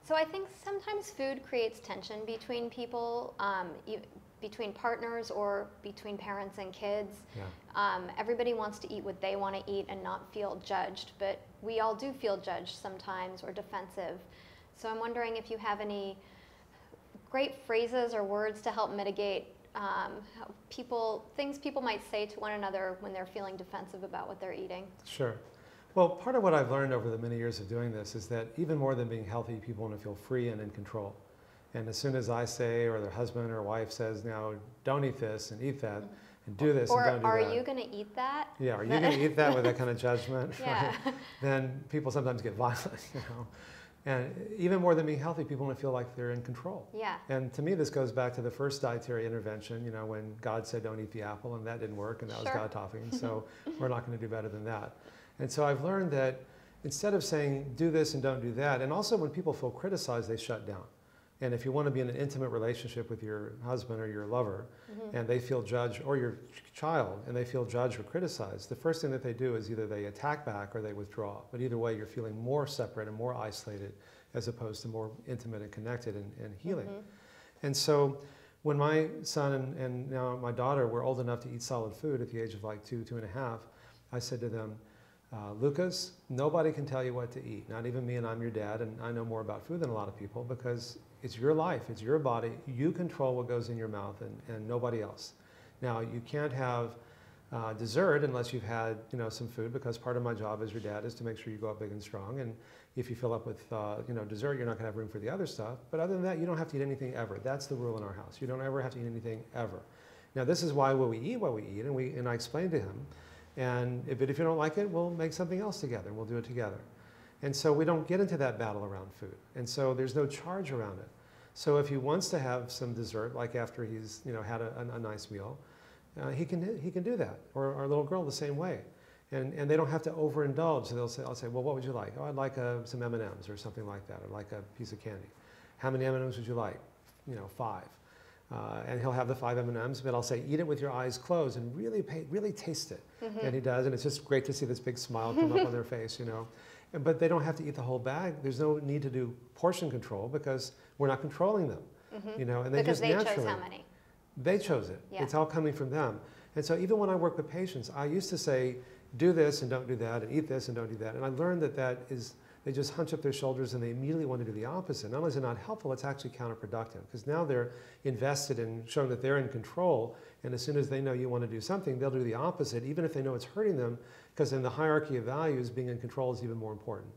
So I think sometimes food creates tension between people, between partners or between parents and kids. Yeah. Everybody wants to eat what they want to eat and not feel judged, but we all do feel judged sometimes or defensive. So I'm wondering if you have any great phrases or words to help mitigate things people might say to one another when they're feeling defensive about what they're eating. Sure. Well, part of what I've learned over the many years of doing this is that even more than being healthy, people want to feel free and in control. And as soon as I say, or their husband or wife says, now don't eat this and eat that, and do this and don't do that. Or are you going to eat that? Yeah, are you going to eat that with that kind of judgment? Yeah. Right? Then people sometimes get violent, you know. And even more than being healthy, people want to feel like they're in control. Yeah. And to me, this goes back to the first dietary intervention, you know, when God said don't eat the apple, and that didn't work, and that was God talking, so we're not going to do better than that. And so I've learned that instead of saying do this and don't do that, and also when people feel criticized, they shut down. And if you want to be in an intimate relationship with your husband or your lover, and they feel judged, or your child, and they feel judged or criticized, the first thing that they do is either they attack back or they withdraw. But either way, you're feeling more separate and more isolated as opposed to more intimate and connected and healing. And so when my son and now my daughter were old enough to eat solid food at the age of like 2.5, I said to them, Lucas, nobody can tell you what to eat, not even me, and I'm your dad, and I know more about food than a lot of people because it's your life, it's your body, you control what goes in your mouth and nobody else. Now, you can't have dessert unless you've had some food, because part of my job as your dad is to make sure you go up big and strong, and if you fill up with dessert, you're not going to have room for the other stuff. But other than that, you don't have to eat anything ever. That's the rule in our house. You don't ever have to eat anything ever. Now, this is why we eat what we eat, and I explained to him. And if you don't like it, we'll make something else together, and we'll do it together. And so we don't get into that battle around food. And so there's no charge around it. So if he wants to have some dessert, like after he's had a nice meal, he can do that. Or our little girl the same way. And they don't have to overindulge. So I'll say, well, what would you like? Oh, I'd like some M&Ms or something like that, or like a piece of candy. How many M&Ms would you like? 5. And he'll have the 5 M&Ms, but I'll say, eat it with your eyes closed and really taste it. And he does, and it's just great to see this big smile come up on their face, But they don't have to eat the whole bag. There's no need to do portion control because we're not controlling them, And they because just they naturally chose how many. They chose it. Yeah. It's all coming from them. And so even when I work with patients, I used to say, do this and don't do that, and eat this and don't do that. And I learned that they just hunch up their shoulders and they immediately want to do the opposite. Not only is it not helpful, it's actually counterproductive, because now they're invested in showing that they're in control, and as soon as they know you want to do something, they'll do the opposite, even if they know it's hurting them, because in the hierarchy of values, being in control is even more important.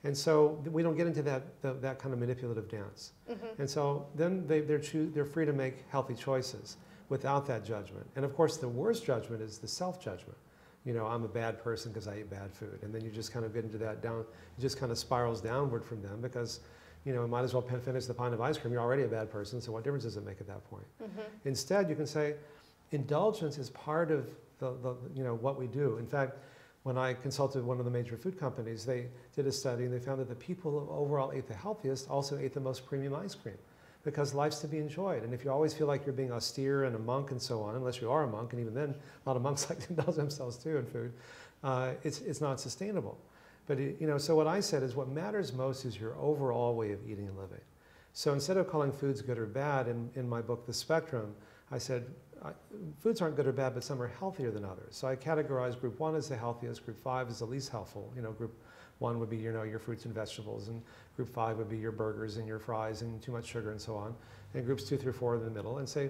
And so we don't get into that kind of manipulative dance. And so then they're free to make healthy choices without that judgment. And of course, the worst judgment is the self-judgment. I'm a bad person because I eat bad food. And then you just kind of get into that down, it just kind of spirals downward from them because, it might as well finish the pint of ice cream. You're already a bad person, so what difference does it make at that point? Instead, you can say, indulgence is part of what we do. In fact, when I consulted one of the major food companies, they did a study and they found that the people who overall ate the healthiest also ate the most premium ice cream, because life's to be enjoyed. And if you always feel like you're being austere and a monk and so on, unless you are a monk, and even then, a lot of monks like to indulge themselves too in food, it's not sustainable. But so what I said is what matters most is your overall way of eating and living. So instead of calling foods good or bad, in my book, The Spectrum, I said, foods aren't good or bad, but some are healthier than others. So I categorized group 1 as the healthiest, group 5 is the least helpful. Group 1 would be your fruits and vegetables, and group 5 would be your burgers and your fries and too much sugar and so on. And groups 2 through 4 are in the middle. And say,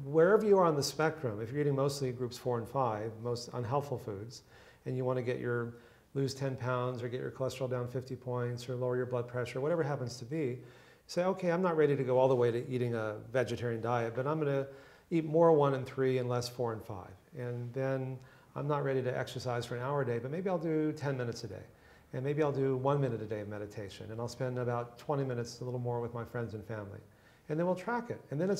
wherever you are on the spectrum, if you're eating mostly groups 4 and 5, most unhelpful foods, and you want to lose 10 pounds or get your cholesterol down 50 points or lower your blood pressure, whatever it happens to be, say, okay, I'm not ready to go all the way to eating a vegetarian diet, but I'm going to eat more 1 and 3 and less 4 and 5. And then I'm not ready to exercise for an hour a day, but maybe I'll do 10 minutes a day. And maybe I'll do 1 minute a day of meditation, and I'll spend about 20 minutes, a little more, with my friends and family. And then we'll track it. And then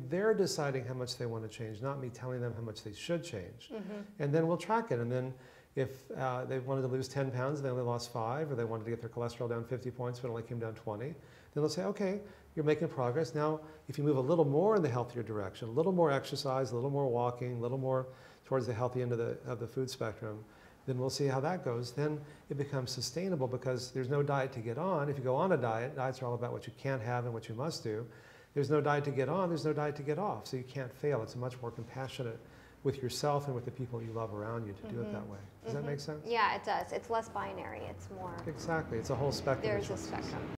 they're deciding how much they want to change, not me telling them how much they should change. And then we'll track it. And then if they wanted to lose 10 pounds and they only lost 5, or they wanted to get their cholesterol down 50 points but only came down 20, then they'll say, okay, you're making progress. Now, if you move a little more in the healthier direction, a little more exercise, a little more walking, a little more towards the healthy end of the food spectrum, then we'll see how that goes. Then it becomes sustainable because there's no diet to get on. If you go on a diet, diets are all about what you can't have and what you must do. There's no diet to get on, there's no diet to get off. So you can't fail. It's much more compassionate with yourself and with the people you love around you to do it that way. Does that make sense? Yeah, it does. It's less binary. It's more, Exactly. It's a whole spectrum. there's a spectrum.